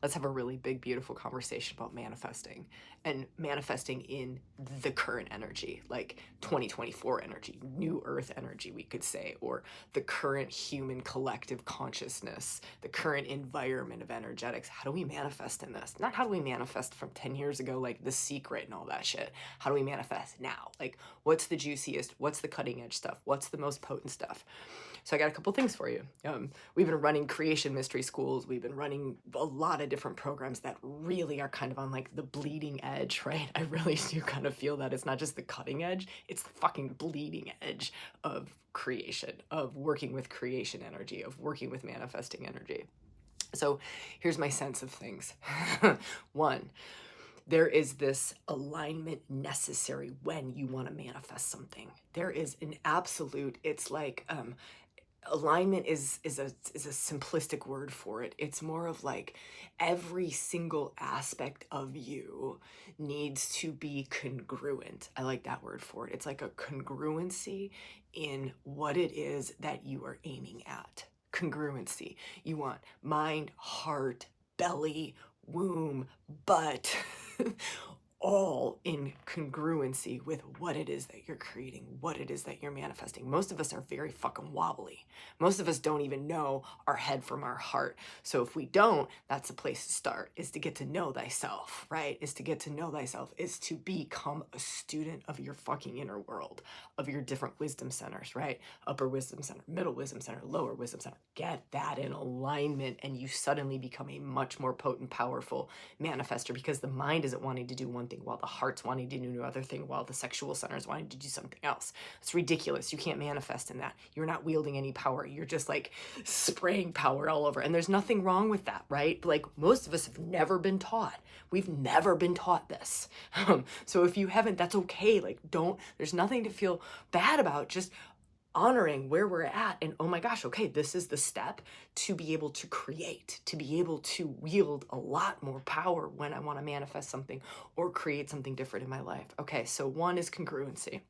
let's have a really big, beautiful conversation about manifesting, and manifesting in the current energy, like 2024 energy, new earth energy, we could say, or the current human collective consciousness, the current environment of energetics. How do we manifest in this? Not how do we manifest from 10 years ago, like The Secret and all that shit. How do we manifest now? Like, what's the juiciest? What's the cutting edge stuff? What's the most potent stuff? So I got a couple things for you. We've been running creation mystery schools. We've been running a lot of different programs that really are kind of on like the bleeding edge, right? I really do kind of feel that it's not just the cutting edge, it's the fucking bleeding edge of creation, of working with creation energy, of working with manifesting energy. So here's my sense of things. One, there is this alignment necessary when you want to manifest something. There is an absolute, it's like, alignment is a simplistic word for it. It's more of like every single aspect of you needs to be congruent. I like that word for it. It's like a congruency in what it is that you are aiming at. Congruency. You want mind, heart, belly, womb, butt, all in congruency with what it is that you're creating, what it is that you're manifesting. Most of us are very fucking wobbly. Most of us don't even know our head from our heart. So if we don't, that's a place to start, is to get to know thyself, right? Is to get to know thyself, is to become a student of your fucking inner world, of your different wisdom centers, right? Upper wisdom center, middle wisdom center, lower wisdom center. Get that in alignment, and you suddenly become a much more potent, powerful manifester, because the mind isn't wanting to do one thing while the heart's wanting to do another thing, while the sexual center is wanting to do something else. It's ridiculous. You can't manifest in that. You're not wielding any power. You're just like spraying power all over. And there's nothing wrong with that, right? Like, most of us have never been taught. We've never been taught this. So if you haven't, that's okay. Like, there's nothing to feel bad about. Just honoring where we're at, and oh my gosh, okay, this is the step to be able to create, to be able to wield a lot more power when I want to manifest something or create something different in my life. Okay, so one is congruency.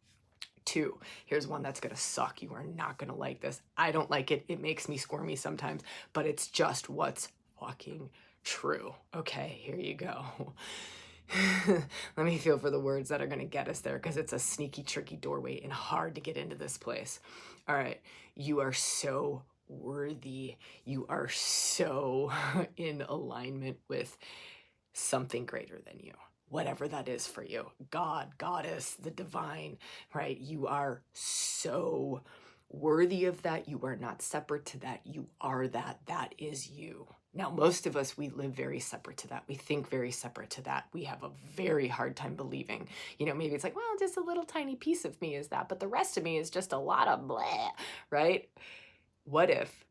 Two, here's one that's gonna suck. You are not gonna like this. I don't like it. It makes me squirmy sometimes, but it's just what's fucking true. Okay, here you go. Let me feel for the words that are going to get us there, because it's a sneaky, tricky doorway and hard to get into this place. All right. You are so worthy. You are so in alignment with something greater than you, whatever that is for you. God, goddess, the divine, right? You are so worthy of that. You are not separate to that. You are that. That is you. Now, most of us, we live very separate to that. We think very separate to that. We have a very hard time believing, maybe it's like, well, just a little tiny piece of me is that, but the rest of me is just a lot of blah, right? What if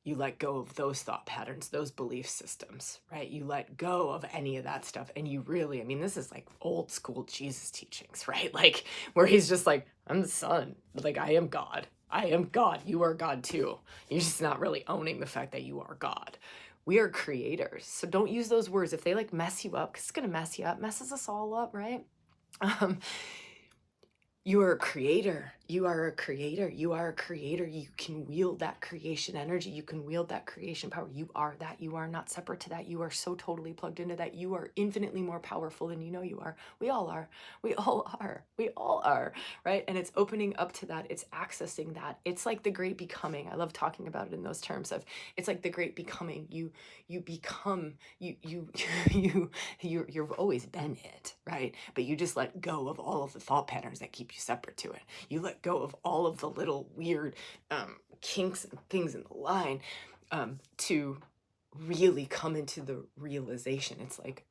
you let go of those thought patterns, those belief systems, right? You let go of any of that stuff, and you really, this is like old school Jesus teachings, right? Like, where he's just like, I'm the son, like, I am God. I am God. You are God too. You're just not really owning the fact that you are God. We are creators. So don't use those words if they like mess you up, because it's going to mess you up, messes us all up, right? You are a creator. You are a creator. You are a creator. You can wield that creation energy. You can wield that creation power. You are that. You are not separate to that. You are so totally plugged into that. You are infinitely more powerful than you know you are. We all are. We all are. We all are, right? And it's opening up to that. It's accessing that. It's like the great becoming. I love talking about it in those terms of, it's like the great becoming. You become, you've always been it, right? But you just let go of all of the thought patterns that keep you separate to it. You let go of all of the little weird kinks and things in the line to really come into the realization. It's like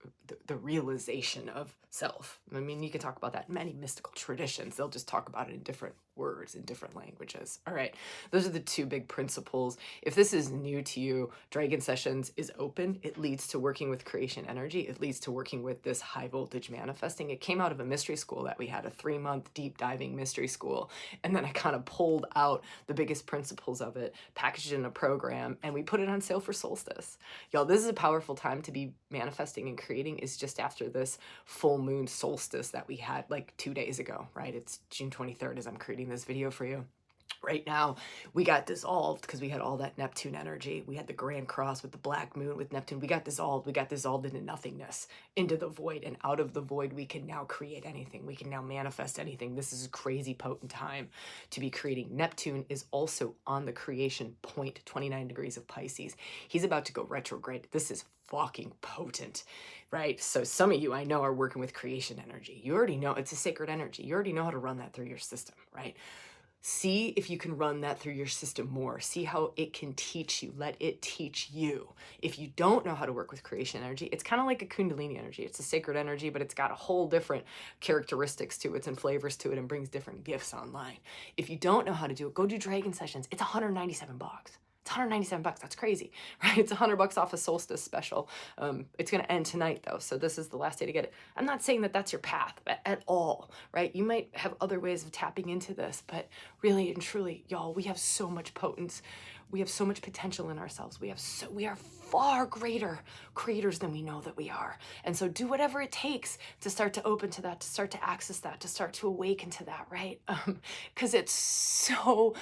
the realization of self. You can talk about that in many mystical traditions. They'll just talk about it in different words, in different languages. All right, those are the two big principles. If this is new to you, Dragon Sessions is open. It leads to working with creation energy. It leads to working with this high voltage manifesting. It came out of a mystery school that we had, a 3-month deep diving mystery school. And then I kind of pulled out the biggest principles of it, packaged it in a program, and we put it on sale for solstice. Y'all, this is a powerful time to be manifesting and creating, is just after this full moon solstice that we had like 2 days ago, right? It's June 23rd as I'm creating this video for you. Right now, we got dissolved because we had all that Neptune energy. We had the Grand Cross with the black moon with Neptune. We got dissolved. We got dissolved into nothingness, into the void. And out of the void, we can now create anything. We can now manifest anything. This is a crazy potent time to be creating. Neptune is also on the creation point, 29 degrees of Pisces. He's about to go retrograde. This is fucking potent, right? So some of you I know are working with creation energy. You already know it's a sacred energy. You already know how to run that through your system, right? See if you can run that through your system more. See how it can teach you. Let it teach you. If you don't know how to work with creation energy, it's kind of like a Kundalini energy. It's a sacred energy, but it's got a whole different characteristics to it and flavors to it and brings different gifts online. If you don't know how to do it, go do dragon sessions. It's $197. It's $197. That's crazy, right? It's $100 off a solstice special. It's going to end tonight though. So this is the last day to get it. I'm not saying that that's your path at all, right? You might have other ways of tapping into this, but really and truly, y'all, we have so much potence. We have so much potential in ourselves. We are far greater creators than we know that we are. And so do whatever it takes to start to open to that, to start to access that, to start to awaken to that, right? Because it's so,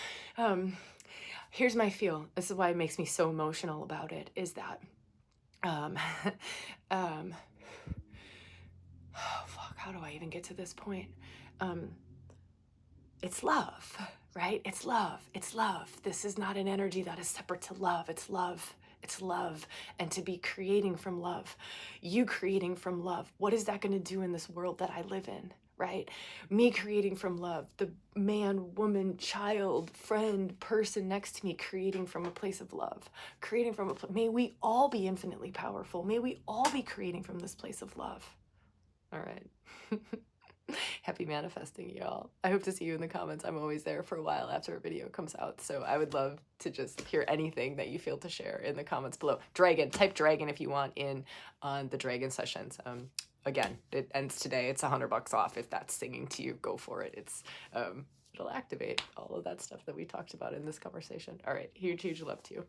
here's my feel. This is why it makes me so emotional about it, is that, oh fuck, how do I even get to this point? It's love, right? It's love. It's love. This is not an energy that is separate to love. It's love. It's love. And to be creating from love, you creating from love, what is that going to do in this world that I live in, right? Me creating from love, the man, woman, child, friend, person next to me creating from a place of love, creating from may we all be infinitely powerful. May we all be creating from this place of love. All right. Happy manifesting, y'all. I hope to see you in the comments. I'm always there for a while after a video comes out, so I would love to just hear anything that you feel to share in the comments below. Dragon, type dragon if you want in on the dragon sessions. Again, it ends today. It's $100 off. If that's singing to you, go for it. It's it'll activate all of that stuff that we talked about in this conversation. All right, huge love to you.